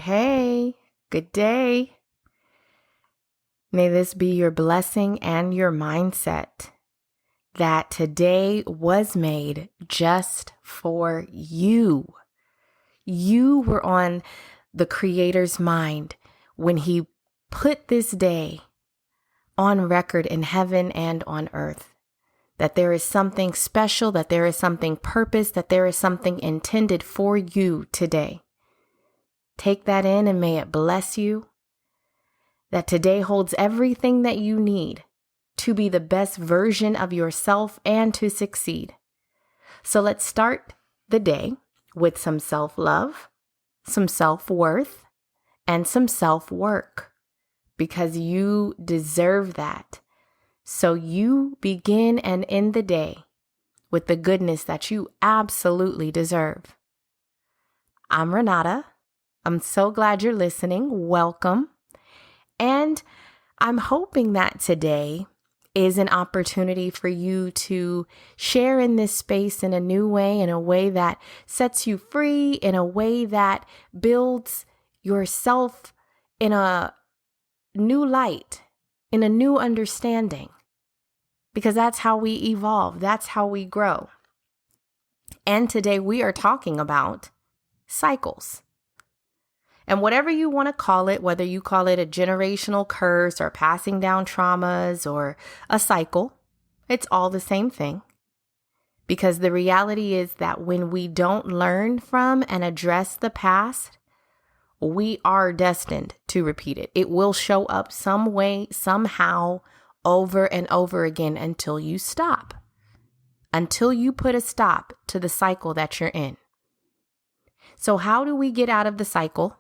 hey, good day. May this be your blessing and your mindset that today was made just for you. You were on the Creator's mind when He put this day on record in heaven and on earth. That there is something special, that there is something purpose, that there is something intended for you today. Take that in and may it bless you. That today holds everything that you need to be the best version of yourself and to succeed. So let's start the day with some self-love, some self-worth, and some self-work, because you deserve that. So you begin and end the day with the goodness that you absolutely deserve. I'm Renada. I'm so glad you're listening. Welcome. And I'm hoping that today is an opportunity for you to share in this space in a new way, in a way that sets you free, in a way that builds yourself in a new light, in a new understanding. Because that's how we evolve. That's how we grow. And today we are talking about cycles. And whatever you want to call it, whether you call it a generational curse or passing down traumas or a cycle, it's all the same thing. Because the reality is that when we don't learn from and address the past, we are destined to repeat it. It will show up some way, somehow, over and over again until you stop. Until you put a stop to the cycle that you're in. So how do we get out of the cycle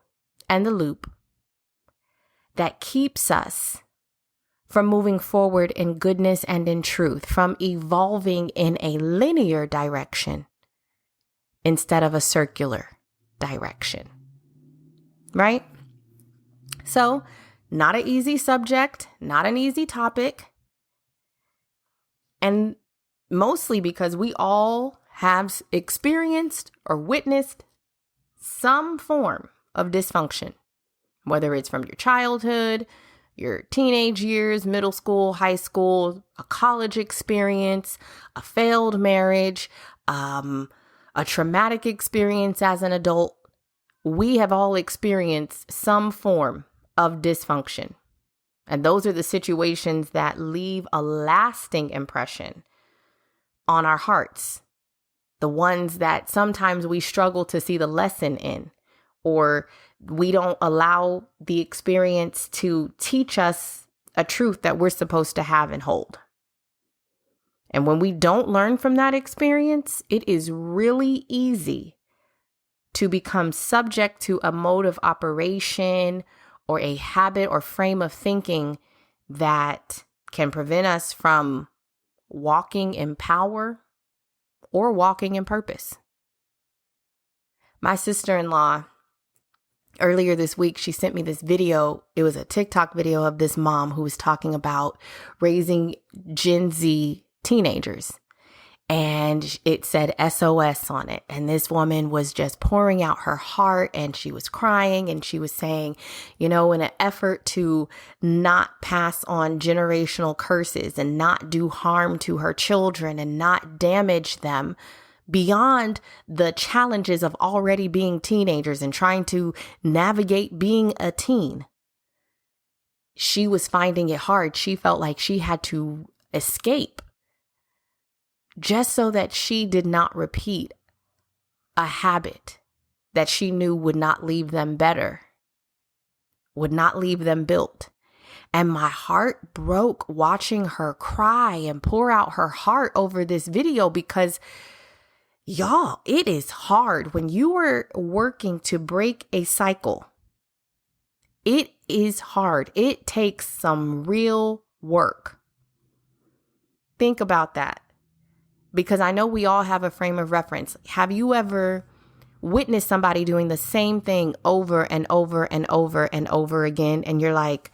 and the loop that keeps us from moving forward in goodness and in truth, from evolving in a linear direction instead of a circular direction? Right? So, not an easy subject, not an easy topic, and mostly because we all have experienced or witnessed some form of dysfunction, whether it's from your childhood, your teenage years, middle school, high school, a college experience, a failed marriage, a traumatic experience as an adult. We have all experienced some form of dysfunction. And those are the situations that leave a lasting impression on our hearts. The ones that sometimes we struggle to see the lesson in, or we don't allow the experience to teach us a truth that we're supposed to have and hold. And when we don't learn from that experience, it is really easy to become subject to a mode of operation or a habit or frame of thinking that can prevent us from walking in power or walking in purpose. My sister-in-law, earlier this week, she sent me this video. It was a TikTok video of this mom who was talking about raising Gen Z teenagers. And it said SOS on it. And this woman was just pouring out her heart and she was crying and she was saying, in an effort to not pass on generational curses and not do harm to her children and not damage them beyond the challenges of already being teenagers and trying to navigate being a teen. She was finding it hard. She felt like she had to escape just so that she did not repeat a habit that she knew would not leave them better, would not leave them built. And my heart broke watching her cry and pour out her heart over this video because, y'all, it is hard when you are working to break a cycle. It is hard. It takes some real work. Think about that. Because I know we all have a frame of reference. Have you ever witnessed somebody doing the same thing over and over and over and over again? And you're like,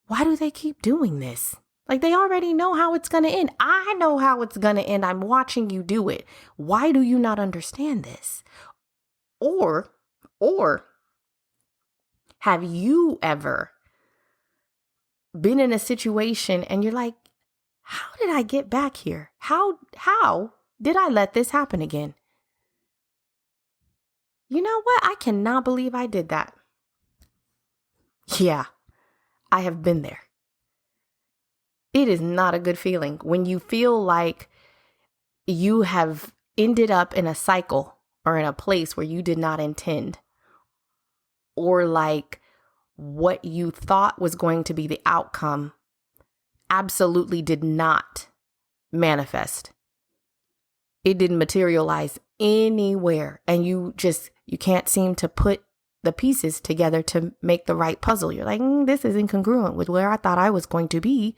why do they keep doing this? Like, they already know how it's going to end. I know how it's going to end. I'm watching you do it. Why do you not understand this? Or Have you ever been in a situation and you're like, how did I get back here? How did I let this happen again? You know what? I cannot believe I did that. Yeah, I have been there. It is not a good feeling when you feel like you have ended up in a cycle or in a place where you did not intend, or like what you thought was going to be the outcome absolutely did not manifest. It didn't materialize anywhere. And you can't seem to put the pieces together to make the right puzzle. You're like, this is incongruent with where I thought I was going to be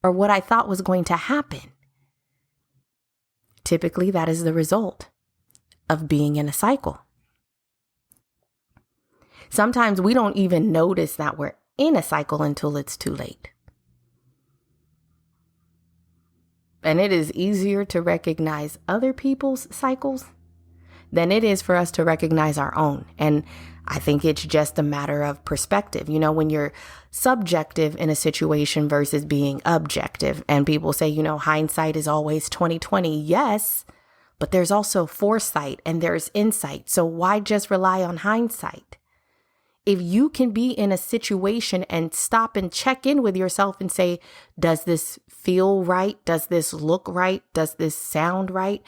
or what I thought was going to happen. Typically, that is the result of being in a cycle. Sometimes we don't even notice that we're in a cycle until it's too late. And it is easier to recognize other people's cycles than it is for us to recognize our own. And I think it's just a matter of perspective. You know, when you're subjective in a situation versus being objective, and people say, you know, hindsight is always 20/20. Yes, but there's also foresight and there's insight. So why just rely on hindsight? If you can be in a situation and stop and check in with yourself and say, does this feel right? Does this look right? Does this sound right?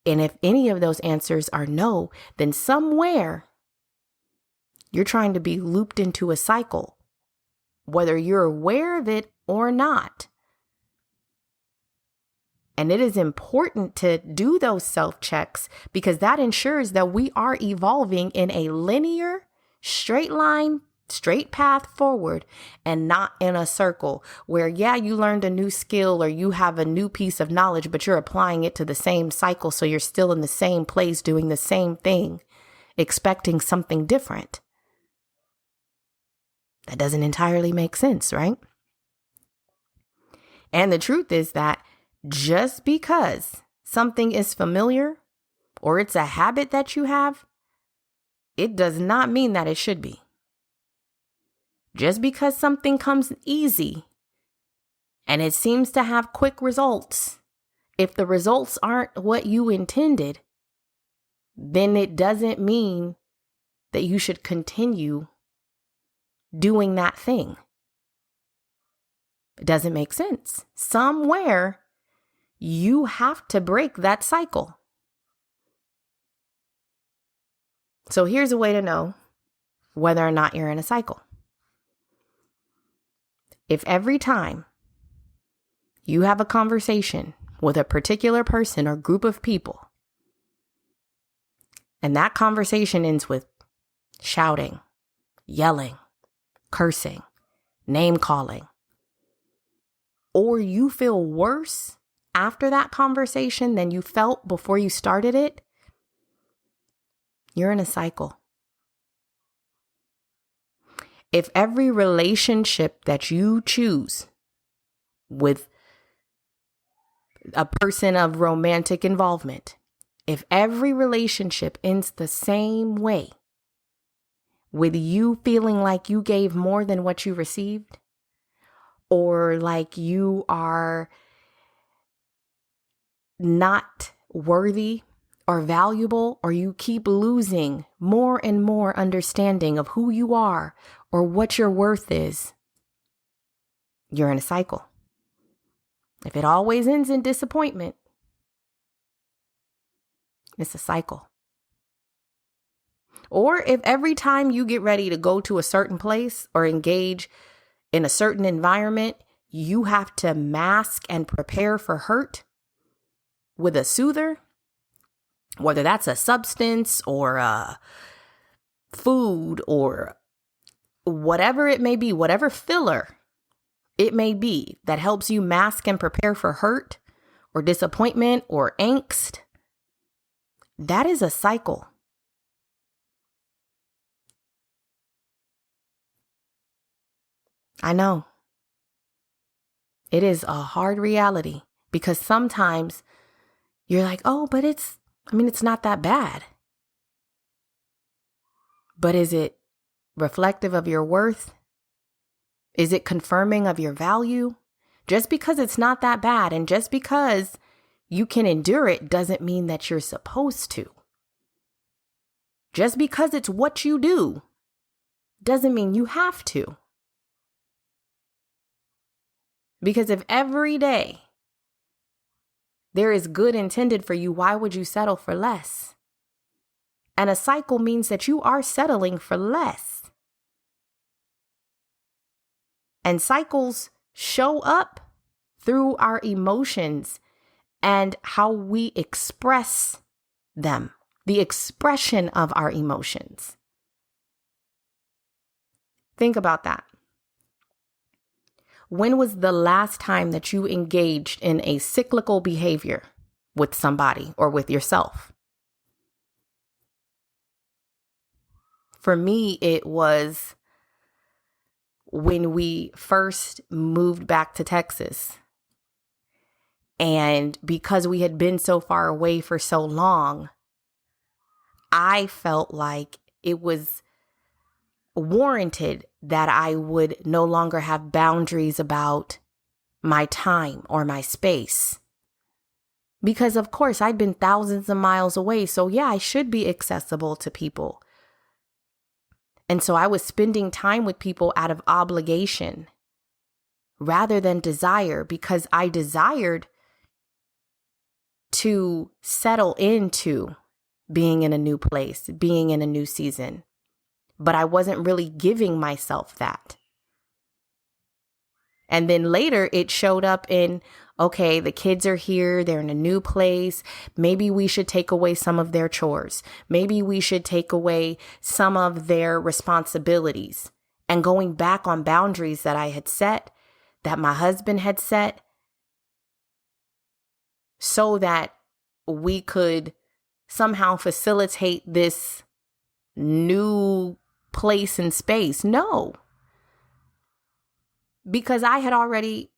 And if any of those answers are no, then somewhere you're trying to be looped into a cycle, whether you're aware of it or not. And it is important to do those self-checks because that ensures that we are evolving in a linear, straight line, straight path forward, and not in a circle where, yeah, you learned a new skill or you have a new piece of knowledge, but you're applying it to the same cycle. So you're still in the same place doing the same thing, expecting something different. That doesn't entirely make sense, right? And the truth is that just because something is familiar or it's a habit that you have, it does not mean that it should be. Just because something comes easy and it seems to have quick results, if the results aren't what you intended, then it doesn't mean that you should continue doing that thing. It doesn't make sense. Somewhere you have to break that cycle. So here's a way to know whether or not you're in a cycle. If every time you have a conversation with a particular person or group of people, and that conversation ends with shouting, yelling, cursing, name calling, or you feel worse after that conversation than you felt before you started it, you're in a cycle. If every relationship that you choose with a person of romantic involvement, if every relationship ends the same way, with you feeling like you gave more than what you received, or like you are not worthy or valuable, or you keep losing more and more understanding of who you are or what your worth is, you're in a cycle. If it always ends in disappointment, it's a cycle. Or if every time you get ready to go to a certain place or engage in a certain environment, you have to mask and prepare for hurt with a soother, whether that's a substance or a food or whatever it may be, whatever filler it may be that helps you mask and prepare for hurt or disappointment or angst, that is a cycle. I know. It is a hard reality because sometimes you're like, oh, but it's not that bad. But is it reflective of your worth? Is it confirming of your value? Just because it's not that bad and just because you can endure it doesn't mean that you're supposed to. Just because it's what you do doesn't mean you have to. Because if every day there is good intended for you, why would you settle for less? And a cycle means that you are settling for less. And cycles show up through our emotions and how we express them, the expression of our emotions. Think about that. When was the last time that you engaged in a cyclical behavior with somebody or with yourself? For me, it was when we first moved back to Texas. And because we had been so far away for so long, I felt like it was warranted that I would no longer have boundaries about my time or my space. Because of course I'd been thousands of miles away. So yeah, I should be accessible to people. And so I was spending time with people out of obligation rather than desire, because I desired to settle into being in a new place, being in a new season. But I wasn't really giving myself that. And then later it showed up in, okay, the kids are here, they're in a new place. Maybe we should take away some of their chores. Maybe we should take away some of their responsibilities. And going back on boundaries that I had set, that my husband had set, so that we could somehow facilitate this new place and space. No. Because I had already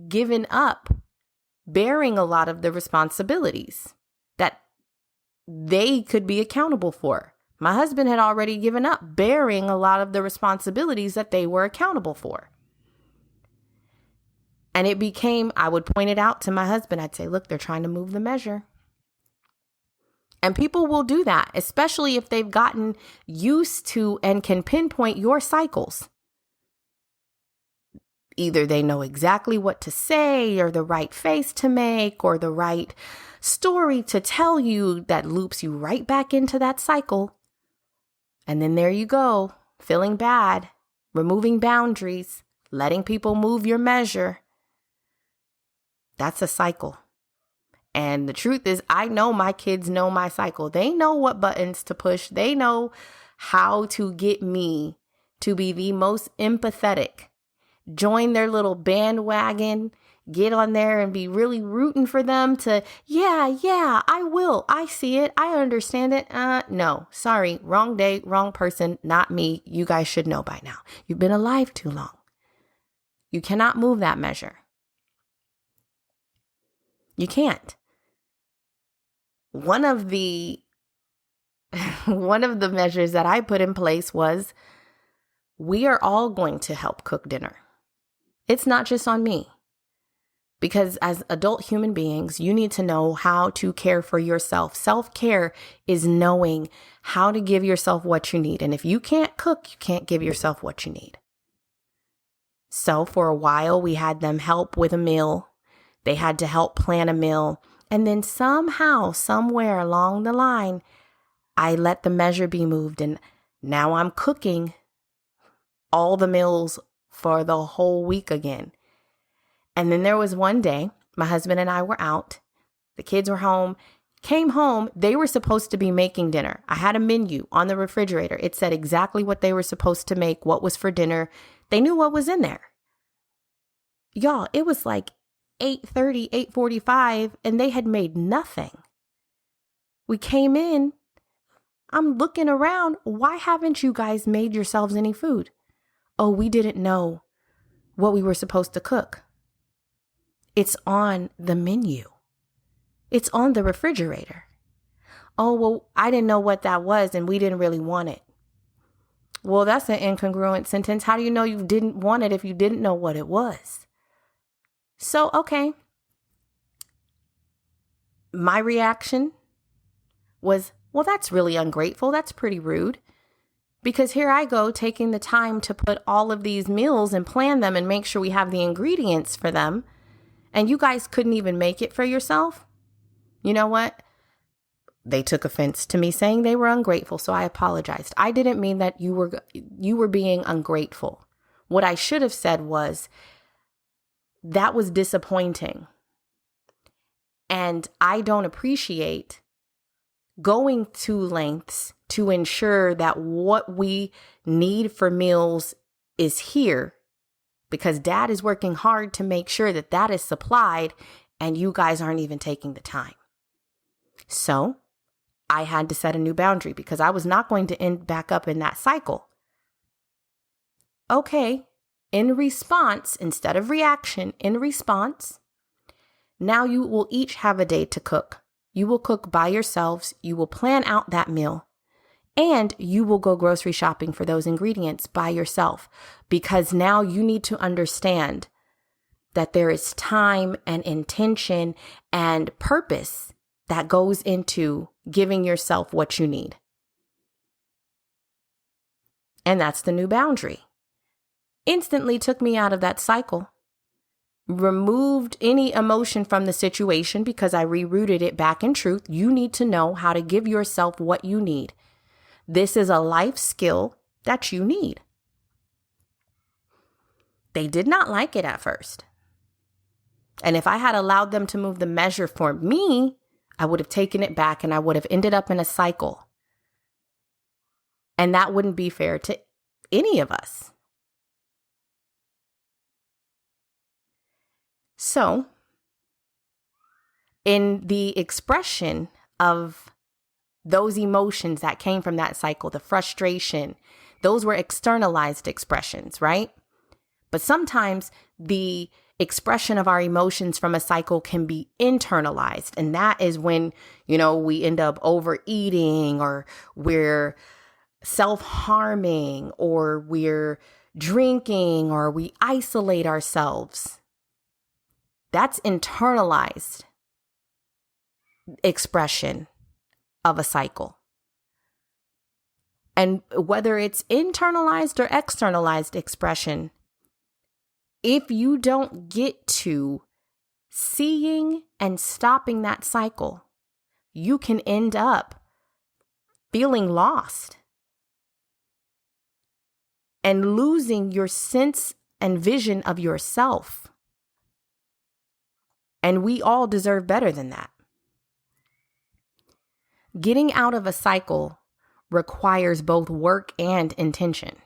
given up bearing a lot of the responsibilities that they could be accountable for. My husband had already given up bearing a lot of the responsibilities that they were accountable for. And it became, I would point it out to my husband. I'd say, look, they're trying to move the measure. And people will do that, especially if they've gotten used to and can pinpoint your cycles. Either they know exactly what to say or the right face to make or the right story to tell you that loops you right back into that cycle. And then there you go, feeling bad, removing boundaries, letting people move your measure. That's a cycle. And the truth is, I know my kids know my cycle. They know what buttons to push. They know how to get me to be the most empathetic. Join their little bandwagon, get on there and be really rooting for them to, yeah, I will. I see it. I understand it. No, sorry. Wrong day, wrong person, not me. You guys should know by now. You've been alive too long. You cannot move that measure. You can't. One of the measures that I put in place was, we are all going to help cook dinner. It's not just on me. Because as adult human beings, you need to know how to care for yourself. Self-care is knowing how to give yourself what you need. And if you can't cook, you can't give yourself what you need. So for a while, we had them help with a meal. They had to help plan a meal. And then somehow, somewhere along the line, I let the measure be moved. And now I'm cooking all the meals for the whole week again. And then there was one day, my husband and I were out. The kids were home, came home. They were supposed to be making dinner. I had a menu on the refrigerator. It said exactly what they were supposed to make, what was for dinner. They knew what was in there. Y'all, it was like 8:30, 8:45, and they had made nothing. We came in. I'm looking around. Why haven't you guys made yourselves any food? Oh, we didn't know what we were supposed to cook. It's on the menu. It's on the refrigerator. Oh, well, I didn't know what that was and we didn't really want it. Well, that's an incongruent sentence. How do you know you didn't want it if you didn't know what it was? So, okay. My reaction was, well, that's really ungrateful. That's pretty rude. Because here I go taking the time to put all of these meals and plan them and make sure we have the ingredients for them. And you guys couldn't even make it for yourself. You know what? They took offense to me saying they were ungrateful, so I apologized. I didn't mean that you were being ungrateful. What I should have said was, that was disappointing. And I don't appreciate going to lengths to ensure that what we need for meals is here, because Dad is working hard to make sure that that is supplied, and you guys aren't even taking the time. So I had to set a new boundary because I was not going to end back up in that cycle. Okay, in response, instead of reaction, in response, now you will each have a day to cook. You will cook by yourselves. You will plan out that meal. And you will go grocery shopping for those ingredients by yourself, because now you need to understand that there is time and intention and purpose that goes into giving yourself what you need. And that's the new boundary. Instantly took me out of that cycle. Removed any emotion from the situation because I rerouted it back in truth. You need to know how to give yourself what you need. This is a life skill that you need. They did not like it at first. And if I had allowed them to move the measure for me, I would have taken it back and I would have ended up in a cycle. And that wouldn't be fair to any of us. So, in the expression of those emotions that came from that cycle, the frustration, those were externalized expressions, right? But sometimes the expression of our emotions from a cycle can be internalized. And that is when, we end up overeating, or we're self-harming, or we're drinking, or we isolate ourselves. That's internalized expression of a cycle. And whether it's internalized or externalized expression, if you don't get to seeing and stopping that cycle, you can end up feeling lost and losing your sense and vision of yourself. And we all deserve better than that. Getting out of a cycle requires both work and intention.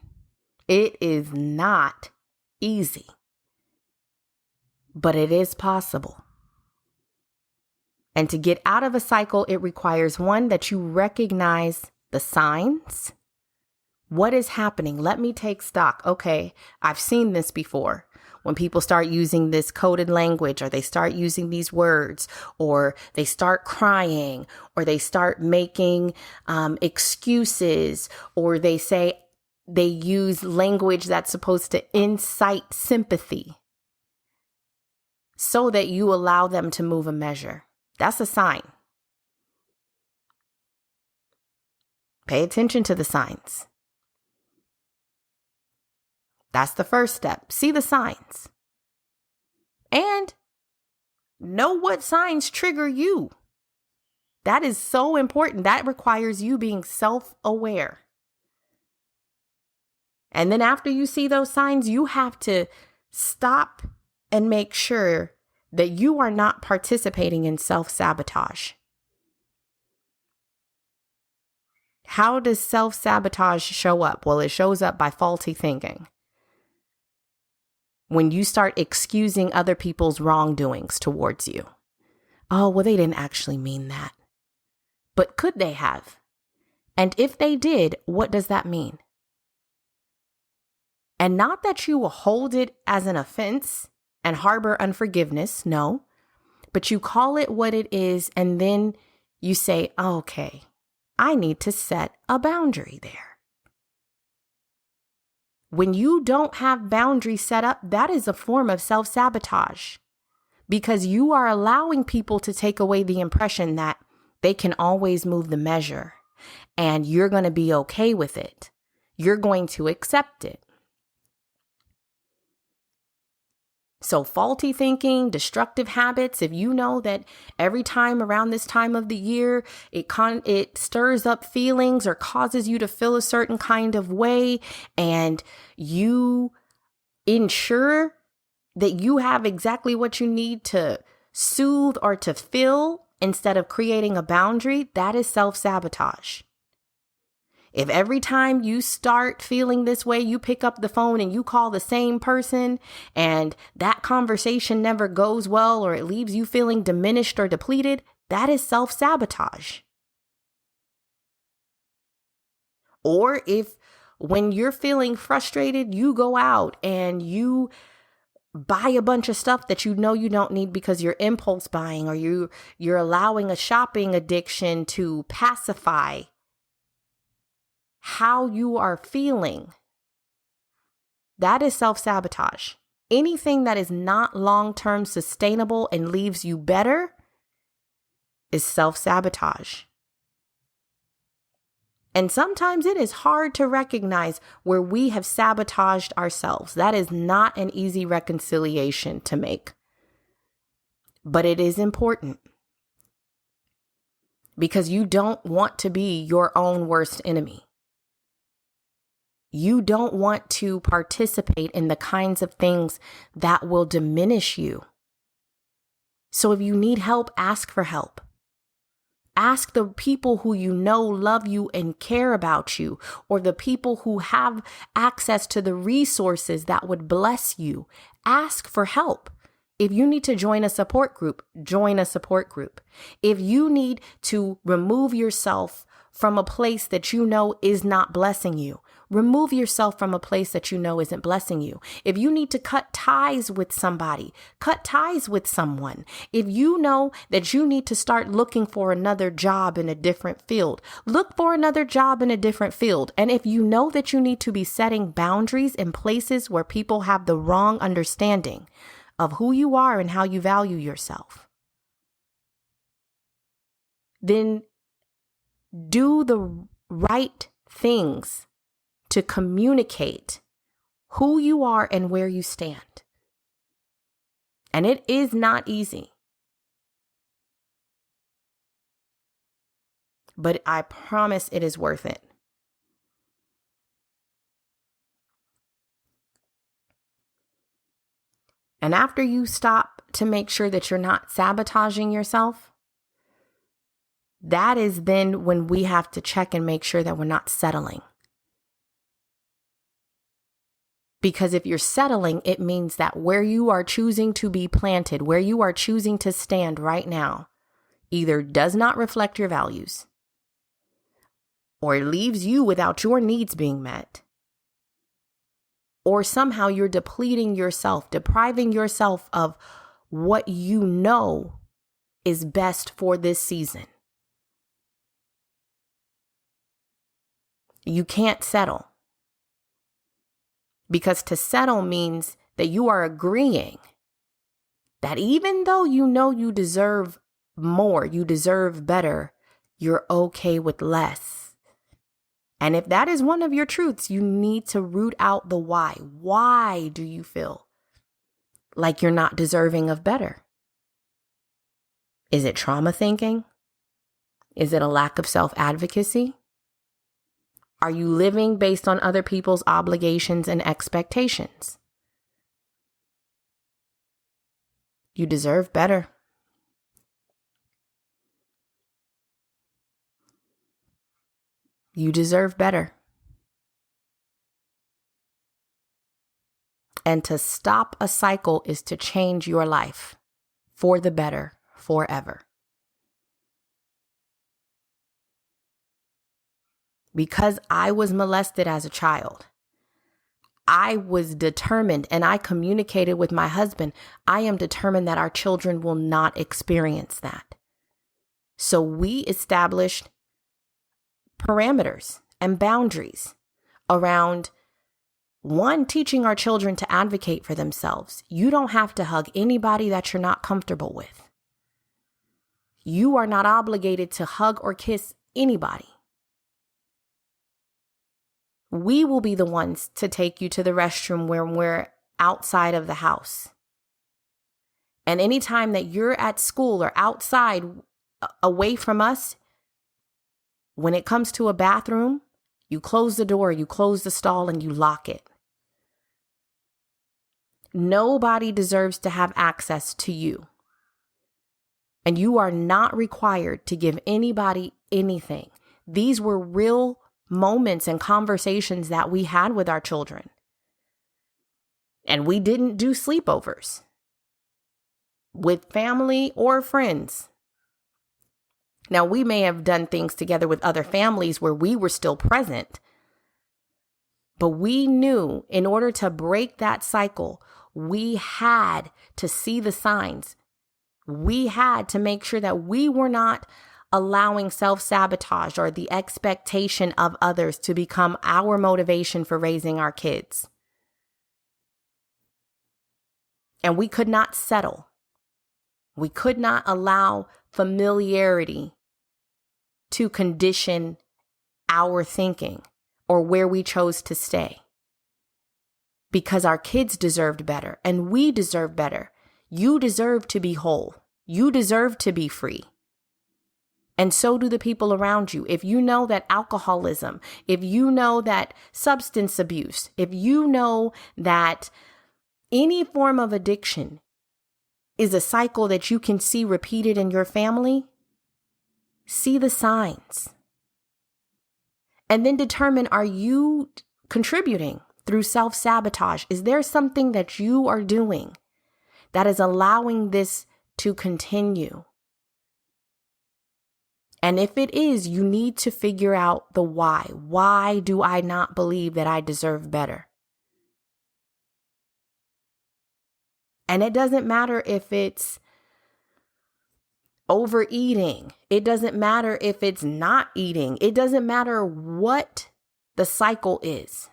It is not easy, but it is possible. And to get out of a cycle, it requires, one, that you recognize the signs. What is happening? Let me take stock. Okay, I've seen this before. When people start using this coded language, or they start using these words, or they start crying, or they start making excuses, or they use language that's supposed to incite sympathy so that you allow them to move a measure. That's a sign. Pay attention to the signs. That's the first step. See the signs. And know what signs trigger you. That is so important. That requires you being self-aware. And then after you see those signs, you have to stop and make sure that you are not participating in self-sabotage. How does self-sabotage show up? Well, it shows up by faulty thinking. When you start excusing other people's wrongdoings towards you. Oh, well, they didn't actually mean that. But could they have? And if they did, what does that mean? And not that you will hold it as an offense and harbor unforgiveness, no. But you call it what it is, and then you say, okay, I need to set a boundary there. When you don't have boundaries set up, that is a form of self-sabotage, because you are allowing people to take away the impression that they can always move the measure and you're going to be okay with it. You're going to accept it. So faulty thinking, destructive habits, if you know that every time around this time of the year, it stirs up feelings or causes you to feel a certain kind of way, and you ensure that you have exactly what you need to soothe or to fill instead of creating a boundary, that is self-sabotage. If every time you start feeling this way, you pick up the phone and you call the same person and that conversation never goes well, or it leaves you feeling diminished or depleted, that is self-sabotage. Or if when you're feeling frustrated, you go out and you buy a bunch of stuff that you know you don't need because you're impulse buying, or you're allowing a shopping addiction to pacify how you are feeling, that is self-sabotage. Anything that is not long-term sustainable and leaves you better is self-sabotage. And sometimes it is hard to recognize where we have sabotaged ourselves. That is not an easy reconciliation to make. But it is important, because you don't want to be your own worst enemy. You don't want to participate in the kinds of things that will diminish you. So if you need help, ask for help. Ask the people who you know love you and care about you, or the people who have access to the resources that would bless you. Ask for help. If you need to join a support group, join a support group. If you need to remove yourself from a place that you know is not blessing you, remove yourself from a place that you know isn't blessing you. If you need to cut ties with somebody, cut ties with someone. If you know that you need to start looking for another job in a different field, look for another job in a different field. And if you know that you need to be setting boundaries in places where people have the wrong understanding of who you are and how you value yourself, then do the right things to communicate who you are and where you stand. And it is not easy. But I promise it is worth it. And after you stop to make sure that you're not sabotaging yourself, that is then when we have to check and make sure that we're not settling. Because if you're settling, it means that where you are choosing to be planted, where you are choosing to stand right now, either does not reflect your values, or it leaves you without your needs being met, or somehow you're depleting yourself, depriving yourself of what you know is best for this season. You can't settle. Because to settle means that you are agreeing that even though you know you deserve more, you deserve better, you're okay with less. And if that is one of your truths, you need to root out the why. Why do you feel like you're not deserving of better? Is it trauma thinking? Is it a lack of self-advocacy? Are you living based on other people's obligations and expectations? You deserve better. You deserve better. And to stop a cycle is to change your life for the better forever. Because I was molested as a child, I was determined, and I communicated with my husband, I am determined that our children will not experience that. So we established parameters and boundaries around One, teaching our children to advocate for themselves. You don't have to hug anybody that you're not comfortable with. You are not obligated to hug or kiss anybody. We will be the ones to take you to the restroom when we're outside of the house. And anytime that you're at school or outside away from us, when it comes to a bathroom, you close the door, you close the stall, and you lock it. Nobody deserves to have access to you. And you are not required to give anybody anything. These were real moments and conversations that we had with our children. And we didn't do sleepovers with family or friends. Now, we may have done things together with other families where we were still present, but we knew in order to break that cycle, we had to see the signs. We had to make sure that we were not allowing self-sabotage or the expectation of others to become our motivation for raising our kids. And we could not settle. We could not allow familiarity to condition our thinking or where we chose to stay. Because our kids deserved better and we deserve better. You deserve to be whole. You deserve to be free. And so do the people around you. If you know that alcoholism, if you know that substance abuse, if you know that any form of addiction is a cycle that you can see repeated in your family, see the signs. And then determine, are you contributing through self-sabotage? Is there something that you are doing that is allowing this to continue? And if it is, you need to figure out the why. Why do I not believe that I deserve better? And it doesn't matter if it's overeating. It doesn't matter if it's not eating. It doesn't matter what the cycle is.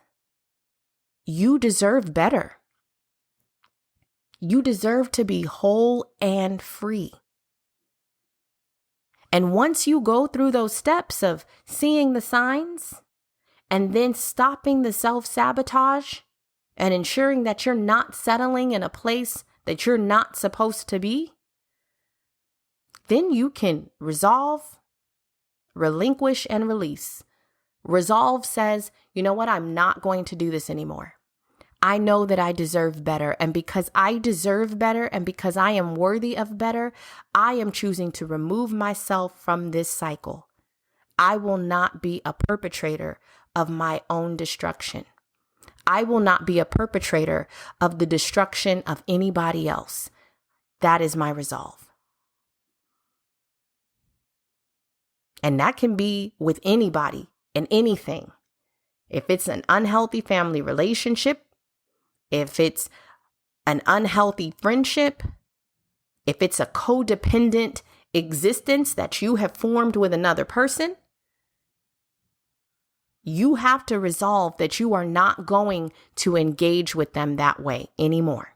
You deserve better. You deserve to be whole and free. And once you go through those steps of seeing the signs and then stopping the self-sabotage and ensuring that you're not settling in a place that you're not supposed to be, then you can resolve, relinquish, and release. Resolve says, you know what? I'm not going to do this anymore. I know that I deserve better. And because I deserve better and because I am worthy of better, I am choosing to remove myself from this cycle. I will not be a perpetrator of my own destruction. I will not be a perpetrator of the destruction of anybody else. That is my resolve. And that can be with anybody and anything. If it's an unhealthy family relationship, if it's an unhealthy friendship, if it's a codependent existence that you have formed with another person, you have to resolve that you are not going to engage with them that way anymore.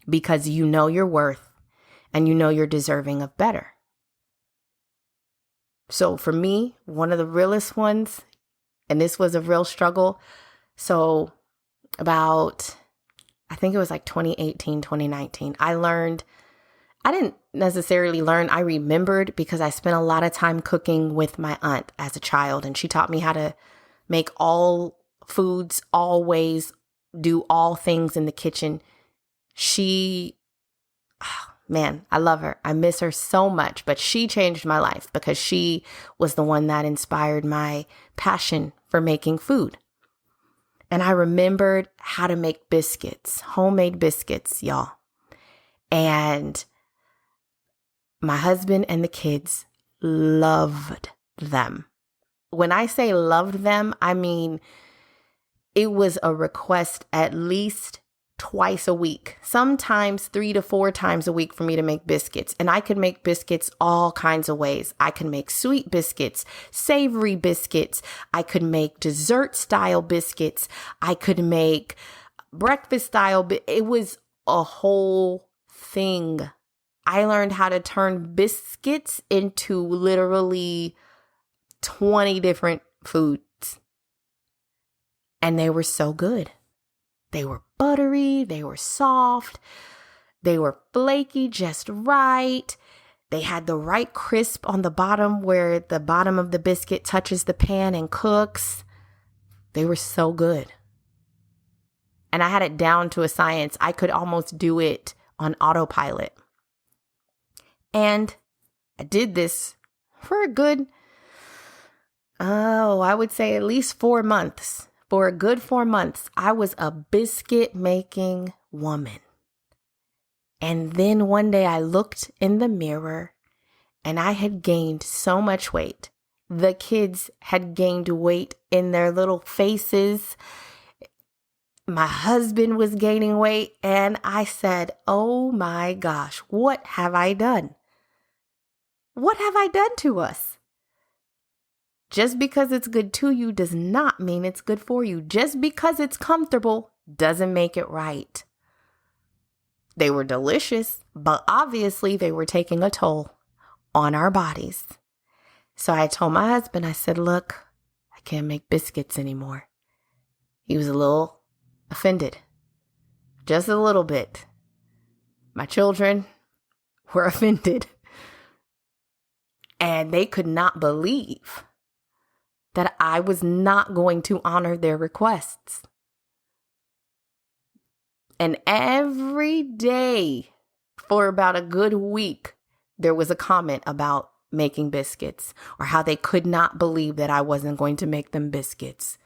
Because you know your worth and you know you're deserving of better. So for me, one of the realest ones, and this was a real struggle. So about, I think it was like 2018, 2019, I didn't necessarily learn, I remembered because I spent a lot of time cooking with my aunt as a child. And she taught me how to make all foods, always do all things in the kitchen. Man, I love her. I miss her so much, but she changed my life because she was the one that inspired my passion for making food. And I remembered how to make biscuits, homemade biscuits, y'all. And my husband and the kids loved them. When I say loved them, I mean, it was a request at least twice a week, sometimes 3 to 4 times a week for me to make biscuits. And I could make biscuits all kinds of ways. I can make sweet biscuits, savory biscuits. I could make dessert style biscuits. I could make breakfast style. It was a whole thing. I learned how to turn biscuits into literally 20 different foods. And they were so good. They were buttery, they were soft, they were flaky just right. They had the right crisp on the bottom where the bottom of the biscuit touches the pan and cooks. They were so good. And I had it down to a science. I could almost do it on autopilot. And I did this for a good, I would say at least 4 months. For a good 4 months, I was a biscuit making woman. And then one day I looked in the mirror and I had gained so much weight. The kids had gained weight in their little faces. My husband was gaining weight. And I said, oh my gosh, what have I done? What have I done to us? Just because it's good to you does not mean it's good for you. Just because it's comfortable doesn't make it right. They were delicious, but obviously they were taking a toll on our bodies. So I told my husband, I said, look, I can't make biscuits anymore. He was a little offended, just a little bit. My children were offended, and they could not believe that I was not going to honor their requests. And every day for about a good week, there was a comment about making biscuits or how they could not believe that I wasn't going to make them biscuits.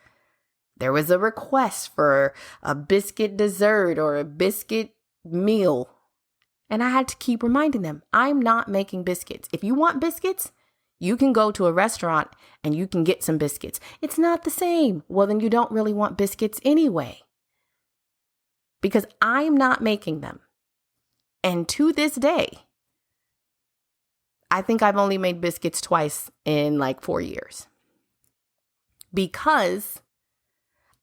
There was a request for a biscuit dessert or a biscuit meal. And I had to keep reminding them, I'm not making biscuits. If you want biscuits, you can go to a restaurant and you can get some biscuits. It's not the same. Well, then you don't really want biscuits anyway. Because I'm not making them. And to this day, I think I've only made biscuits twice in like 4 years. Because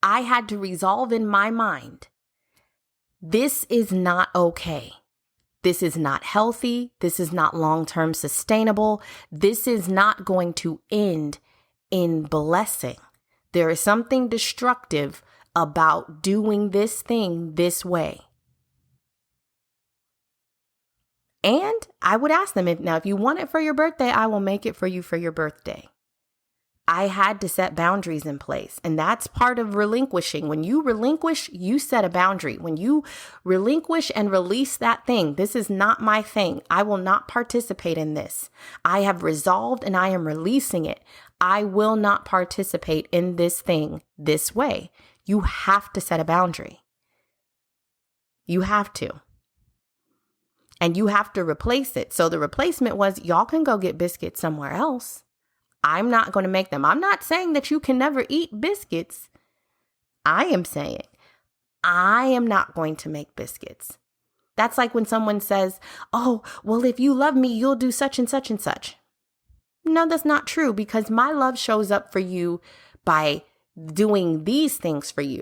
I had to resolve in my mind, this is not okay. This is not healthy. This is not long-term sustainable. This is not going to end in blessing. There is something destructive about doing this thing this way. And I would ask them, if you want it for your birthday, I will make it for you for your birthday. I had to set boundaries in place. And that's part of relinquishing. When you relinquish, you set a boundary. When you relinquish and release that thing, this is not my thing. I will not participate in this. I have resolved and I am releasing it. I will not participate in this thing this way. You have to set a boundary. You have to. And you have to replace it. So the replacement was, y'all can go get biscuits somewhere else. I'm not going to make them. I'm not saying that you can never eat biscuits. I am saying I am not going to make biscuits. That's like when someone says, oh, well, if you love me, you'll do such and such and such. No, that's not true, because my love shows up for you by doing these things for you.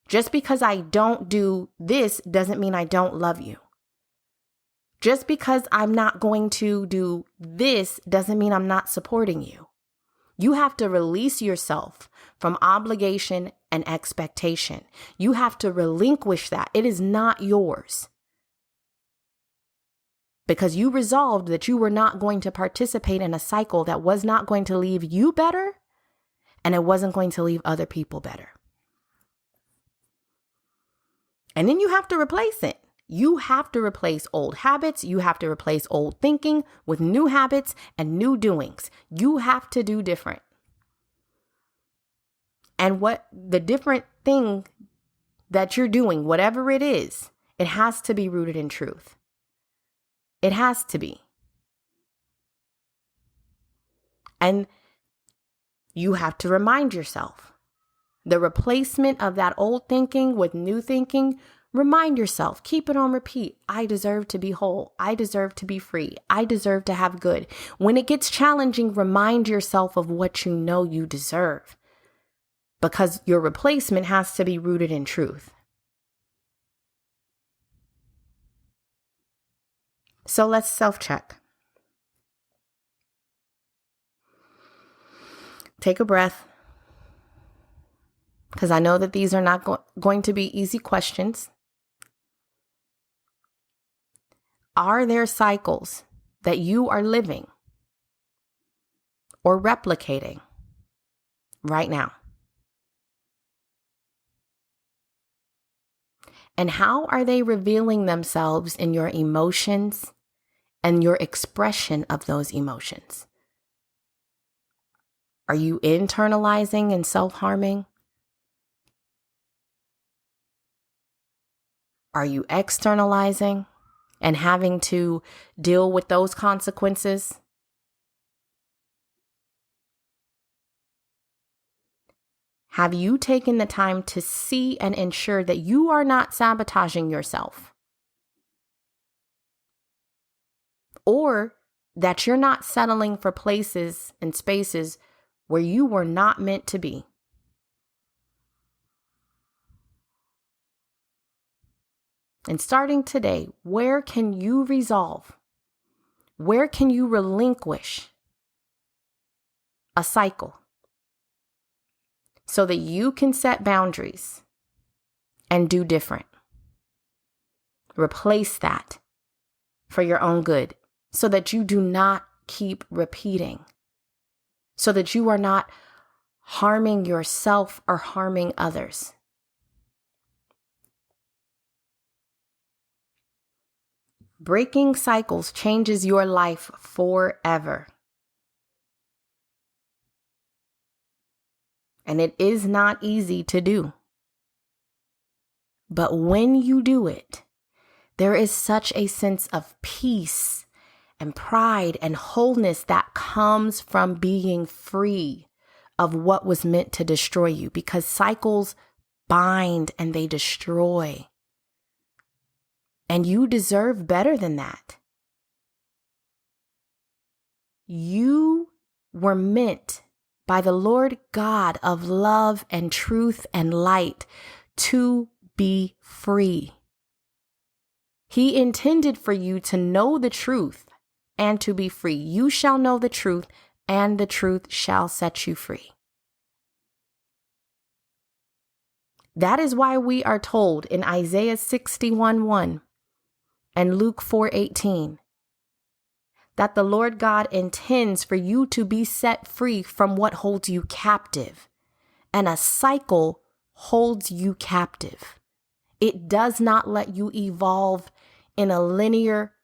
Just because I don't do this doesn't mean I don't love you. Just because I'm not going to do this doesn't mean I'm not supporting you. You have to release yourself from obligation and expectation. You have to relinquish that. It is not yours. Because you resolved that you were not going to participate in a cycle that was not going to leave you better, and it wasn't going to leave other people better. And then you have to replace it. You have to replace old habits. You have to replace old thinking with new habits and new doings. You have to do different. And what the different thing that you're doing, whatever it is, it has to be rooted in truth. It has to be. And you have to remind yourself, the replacement of that old thinking with new thinking Remind yourself, keep it on repeat. I deserve to be whole. I deserve to be free. I deserve to have good. When it gets challenging, remind yourself of what you know you deserve, because your replacement has to be rooted in truth. So let's self-check. Take a breath, because I know that these are not going to be easy questions. Are there cycles that you are living or replicating right now? And how are they revealing themselves in your emotions and your expression of those emotions? Are you internalizing and self-harming? Are you externalizing and having to deal with those consequences? Have you taken the time to see and ensure that you are not sabotaging yourself? Or that you're not settling for places and spaces where you were not meant to be? And starting today, where can you resolve? Where can you relinquish a cycle so that you can set boundaries and do different? Replace that for your own good so that you do not keep repeating, so that you are not harming yourself or harming others. Breaking cycles changes your life forever. And it is not easy to do. But when you do it, there is such a sense of peace and pride and wholeness that comes from being free of what was meant to destroy you, because cycles bind and they destroy. And you deserve better than that. You were meant by the Lord God of love and truth and light to be free. He intended for you to know the truth and to be free. You shall know the truth, and the truth shall set you free. That is why we are told in Isaiah 61:1 and Luke 4:18 that the Lord God intends for you to be set free from what holds you captive. And a cycle holds you captive. It does not let you evolve in a linear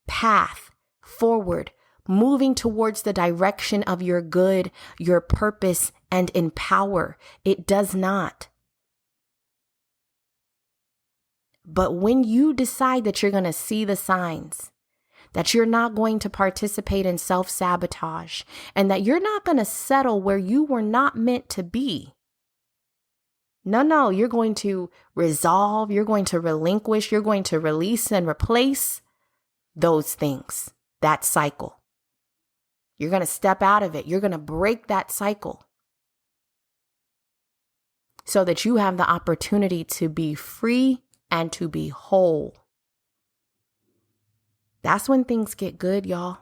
path forward, moving towards the direction of your good, your purpose, and in power. It does not. But when you decide that you're going to see the signs, that you're not going to participate in self-sabotage, and that you're not going to settle where you were not meant to be. No, you're going to resolve, you're going to relinquish, you're going to release and replace those things, that cycle. You're going to step out of it. You're going to break that cycle so that you have the opportunity to be free and to be whole. That's when things get good, y'all.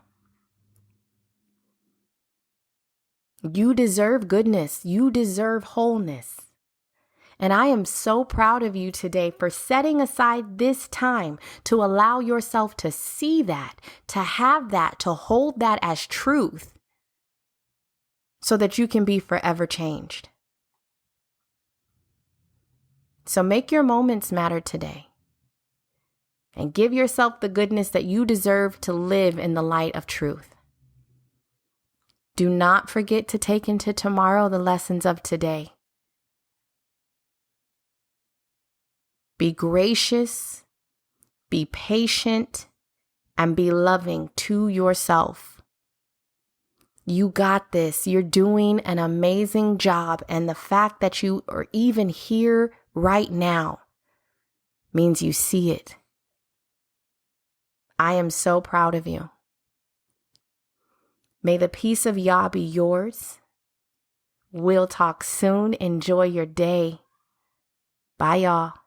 You deserve goodness. You deserve wholeness. And I am so proud of you today for setting aside this time to allow yourself to see that, to have that, to hold that as truth so that you can be forever changed. So make your moments matter today and give yourself the goodness that you deserve to live in the light of truth. Do not forget to take into tomorrow the lessons of today. Be gracious, be patient, and be loving to yourself. You got this. You're doing an amazing job. And the fact that you are even here right now means you see it. I am so proud of you. May the peace of Yah be yours. We'll talk soon. Enjoy your day. Bye, y'all.